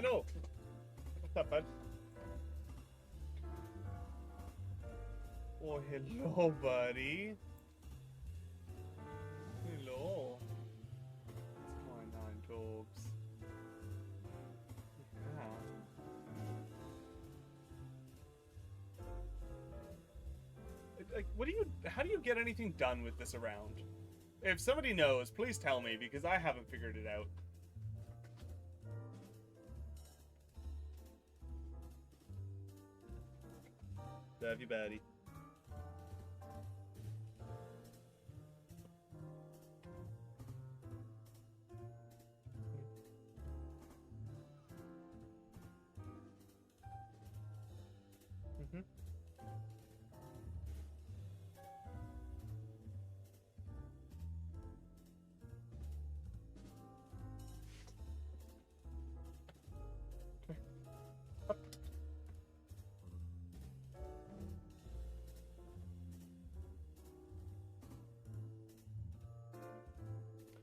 Hello. What's up, bud? Oh, hello, buddy. Hello. What's going on, Tobes? Yeah. Like, how do you get anything done with this around? If somebody knows, please tell me, because I haven't figured it out. Love you, buddy. Mm-hmm.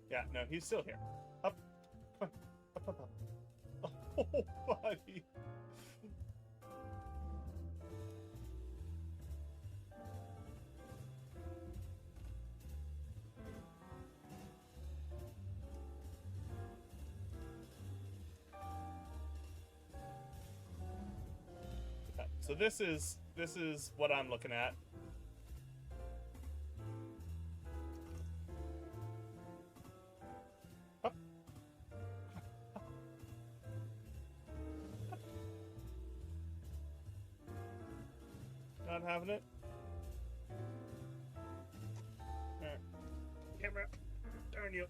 Yeah, no, he's still here. Up. Come on. Up, up, up. Oh, buddy. Yeah, so this is what I'm looking at. Up. Not having it. Alright. Camera. Darn you.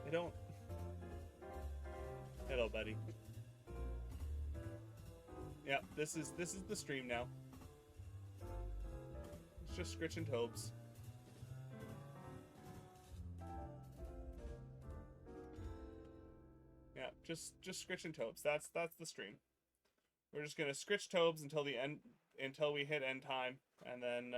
I don't. Hello, buddy. Yeah, this is the stream now. It's just Scritch and Tobes. Yeah, just Scritch and Tobes. That's the stream. We're just gonna Scritch Tobes until the end, until we hit end time, and then